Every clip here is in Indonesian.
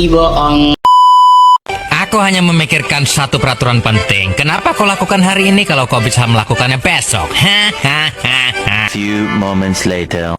Ih, bohong. Aku hanya memikirkan satu peraturan penting. Kenapa kau lakukan hari ini kalau kau bisa melakukannya besok? Hahaha. Few moments later.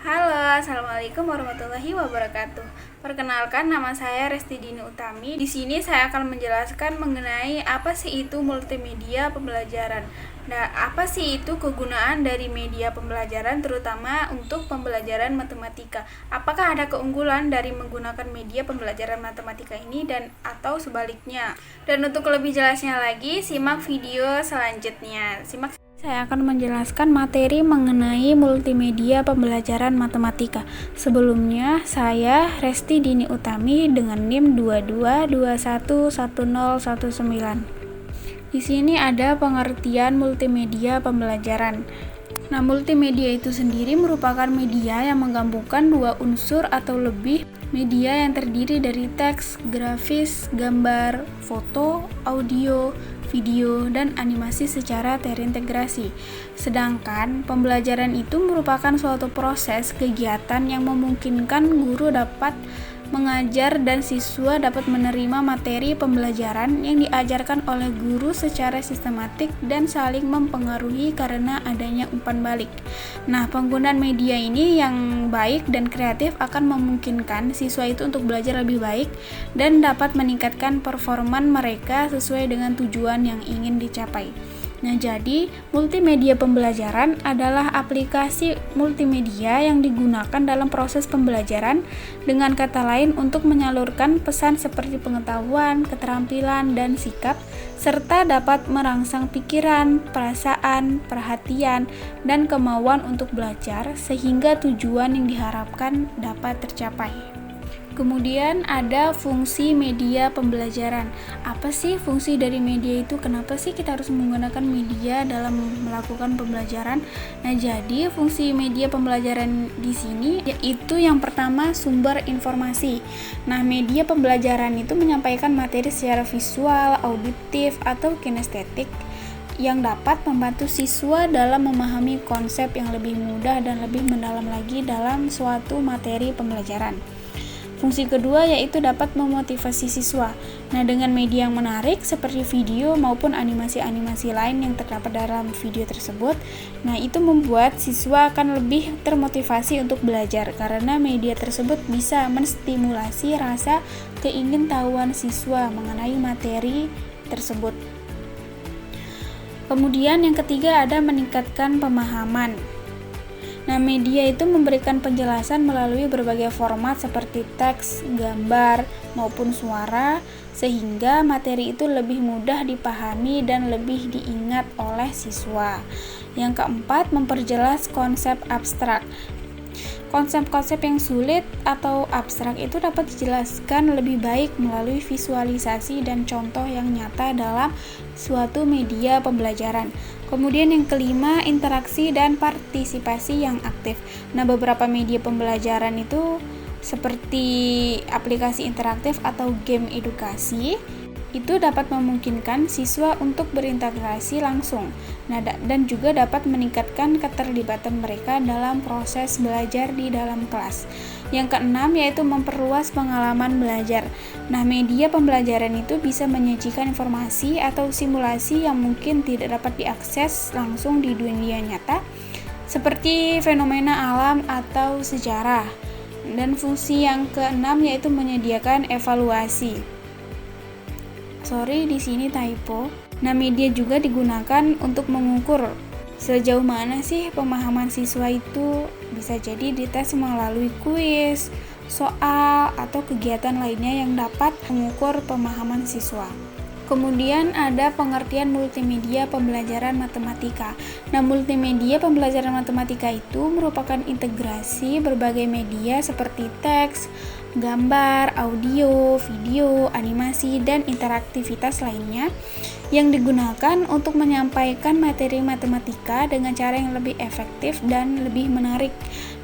Halo, assalamualaikum warahmatullahi wabarakatuh. Perkenalkan, nama saya Resti Dini Utami. Di sini saya akan menjelaskan mengenai apa sih itu multimedia pembelajaran. Nah, apa sih itu kegunaan dari media pembelajaran, terutama untuk pembelajaran matematika? Apakah ada keunggulan dari menggunakan media pembelajaran matematika ini dan atau sebaliknya? Dan untuk lebih jelasnya lagi, simak video selanjutnya. Saya akan menjelaskan materi mengenai multimedia pembelajaran matematika. Sebelumnya, saya Resti Dini Utami dengan NIM 22211019. Di sini ada pengertian multimedia pembelajaran. Nah, multimedia itu sendiri merupakan media yang menggabungkan dua unsur atau lebih media yang terdiri dari teks, grafis, gambar, foto, audio, video, dan animasi secara terintegrasi. Sedangkan pembelajaran itu merupakan suatu proses kegiatan yang memungkinkan guru dapat mengajar dan siswa dapat menerima materi pembelajaran yang diajarkan oleh guru secara sistematik dan saling mempengaruhi karena adanya umpan balik. Nah, penggunaan media ini yang baik dan kreatif akan memungkinkan siswa itu untuk belajar lebih baik dan dapat meningkatkan performa mereka sesuai dengan tujuan yang ingin dicapai. Nah, jadi multimedia pembelajaran adalah aplikasi multimedia yang digunakan dalam proses pembelajaran, dengan kata lain untuk menyalurkan pesan seperti pengetahuan, keterampilan, dan sikap, serta dapat merangsang pikiran, perasaan, perhatian, dan kemauan untuk belajar sehingga tujuan yang diharapkan dapat tercapai. Kemudian ada fungsi media pembelajaran. Apa sih fungsi dari media itu? Kenapa sih kita harus menggunakan media dalam melakukan pembelajaran? Nah, jadi fungsi media pembelajaran di sini yaitu yang pertama sumber informasi. Nah, media pembelajaran itu menyampaikan materi secara visual, auditif, atau kinestetik yang dapat membantu siswa dalam memahami konsep yang lebih mudah dan lebih mendalam lagi dalam suatu materi pembelajaran. Fungsi kedua yaitu dapat memotivasi siswa. Nah, dengan media yang menarik seperti video maupun animasi-animasi lain yang terdapat dalam video tersebut, nah itu membuat siswa akan lebih termotivasi untuk belajar karena media tersebut bisa menstimulasi rasa keingintahuan siswa mengenai materi tersebut. Kemudian yang ketiga ada meningkatkan pemahaman. Nah, media itu memberikan penjelasan melalui berbagai format seperti teks, gambar, maupun suara, sehingga materi itu lebih mudah dipahami dan lebih diingat oleh siswa. Yang keempat, memperjelas konsep abstrak. Konsep-konsep yang sulit atau abstrak itu dapat dijelaskan lebih baik melalui visualisasi dan contoh yang nyata dalam suatu media pembelajaran. Kemudian yang kelima, interaksi dan partisipasi yang aktif. Nah, beberapa media pembelajaran itu seperti aplikasi interaktif atau game edukasi itu dapat memungkinkan siswa untuk berinteraksi langsung. Nah, dan juga dapat meningkatkan keterlibatan mereka dalam proses belajar di dalam kelas. Yang keenam yaitu memperluas pengalaman belajar. Nah, media pembelajaran itu bisa menyajikan informasi atau simulasi yang mungkin tidak dapat diakses langsung di dunia nyata, seperti fenomena alam atau sejarah. Dan fungsi yang keenam yaitu menyediakan evaluasi. Di sini typo. Nah, media juga digunakan untuk mengukur sejauh mana sih pemahaman siswa itu. Bisa jadi dites melalui kuis, soal, atau kegiatan lainnya yang dapat mengukur pemahaman siswa. Kemudian ada pengertian multimedia pembelajaran matematika. Nah, multimedia pembelajaran matematika itu merupakan integrasi berbagai media seperti teks, gambar, audio, video, animasi, dan interaktivitas lainnya yang digunakan untuk menyampaikan materi matematika dengan cara yang lebih efektif dan lebih menarik.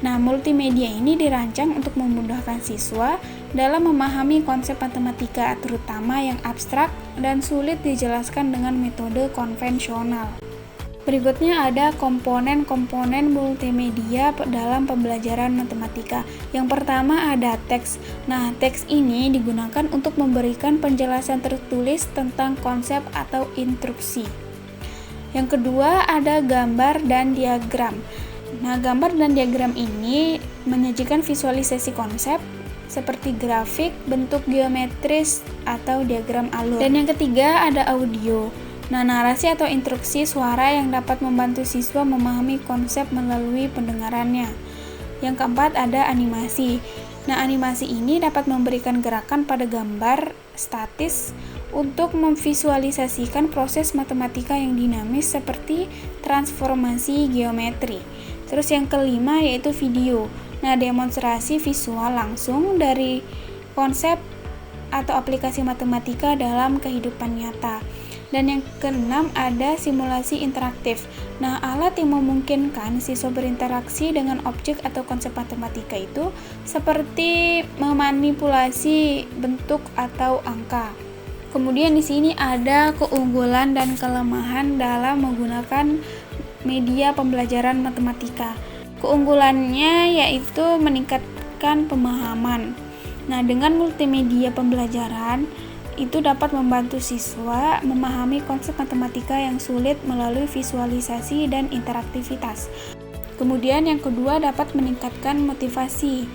Nah, multimedia ini dirancang untuk memudahkan siswa dalam memahami konsep matematika, terutama yang abstrak dan sulit dijelaskan dengan metode konvensional. Berikutnya ada komponen-komponen multimedia dalam pembelajaran matematika. Yang pertama ada teks. Nah, teks ini digunakan untuk memberikan penjelasan tertulis tentang konsep atau instruksi. Yang kedua ada gambar dan diagram. Nah, gambar dan diagram ini menyajikan visualisasi konsep seperti grafik, bentuk geometris, atau diagram alur. Dan yang ketiga ada audio. Nah, narasi atau instruksi suara yang dapat membantu siswa memahami konsep melalui pendengarannya. Yang keempat ada animasi. Nah, animasi ini dapat memberikan gerakan pada gambar statis untuk memvisualisasikan proses matematika yang dinamis seperti transformasi geometri. Terus yang kelima yaitu video. Nah, demonstrasi visual langsung dari konsep atau aplikasi matematika dalam kehidupan nyata. Dan yang keenam ada simulasi interaktif. Nah, alat yang memungkinkan siswa berinteraksi dengan objek atau konsep matematika itu seperti memanipulasi bentuk atau angka. Kemudian di sini ada keunggulan dan kelemahan dalam menggunakan media pembelajaran matematika. Keunggulannya yaitu meningkatkan pemahaman. Nah, dengan multimedia pembelajaran itu dapat membantu siswa memahami konsep matematika yang sulit melalui visualisasi dan interaktivitas. Kemudian yang kedua dapat meningkatkan motivasi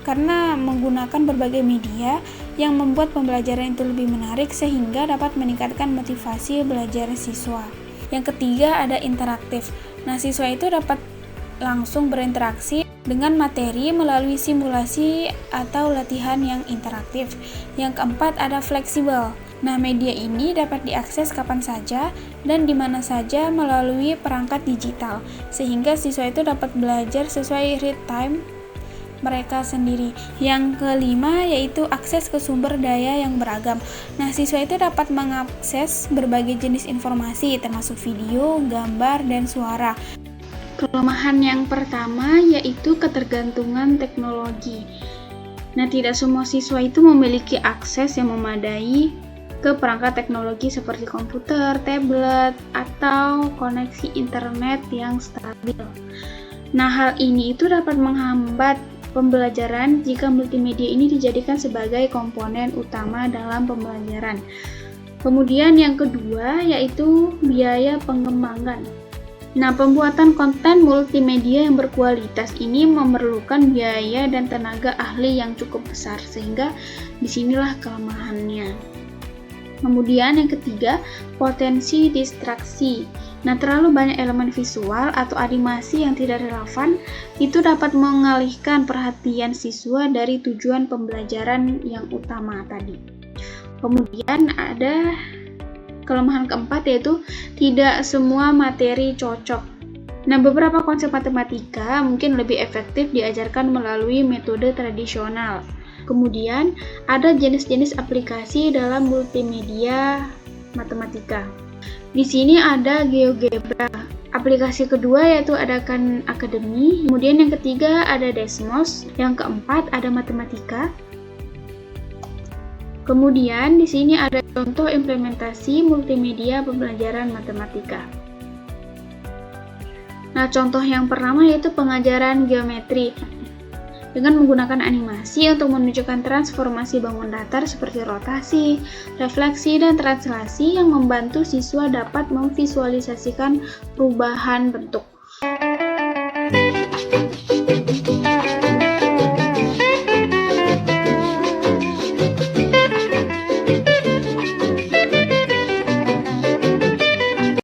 karena menggunakan berbagai media yang membuat pembelajaran itu lebih menarik sehingga dapat meningkatkan motivasi belajar siswa. Yang ketiga ada interaktif. Nah, siswa itu dapat langsung berinteraksi dengan materi melalui simulasi atau latihan yang interaktif. Yang keempat ada fleksibel. Nah, media ini dapat diakses kapan saja dan di mana saja melalui perangkat digital, sehingga siswa itu dapat belajar sesuai real time mereka sendiri. Yang kelima yaitu akses ke sumber daya yang beragam. Nah, siswa itu dapat mengakses berbagai jenis informasi termasuk video, gambar, dan suara. Kelemahan yang pertama yaitu ketergantungan teknologi. Nah, tidak semua siswa itu memiliki akses yang memadai ke perangkat teknologi seperti komputer, tablet, atau koneksi internet yang stabil. Nah, hal ini itu dapat menghambat pembelajaran jika multimedia ini dijadikan sebagai komponen utama dalam pembelajaran. Kemudian yang kedua yaitu biaya pengembangan. Nah, pembuatan konten multimedia yang berkualitas ini memerlukan biaya dan tenaga ahli yang cukup besar, sehingga disinilah kelemahannya. Kemudian yang ketiga, potensi distraksi. Nah, terlalu banyak elemen visual atau animasi yang tidak relevan itu dapat mengalihkan perhatian siswa dari tujuan pembelajaran yang utama tadi. Kemudian ada kelemahan keempat yaitu tidak semua materi cocok. Nah, beberapa konsep matematika mungkin lebih efektif diajarkan melalui metode tradisional. Kemudian ada jenis-jenis aplikasi dalam multimedia matematika. Di sini ada GeoGebra. Aplikasi kedua yaitu ada Khan Academy. Kemudian yang ketiga ada Desmos. Yang keempat ada Matematika. Kemudian di sini ada contoh implementasi multimedia pembelajaran matematika. Nah, contoh yang pertama yaitu pengajaran geometri dengan menggunakan animasi untuk menunjukkan transformasi bangun datar seperti rotasi, refleksi, dan translasi yang membantu siswa dapat memvisualisasikan perubahan bentuk.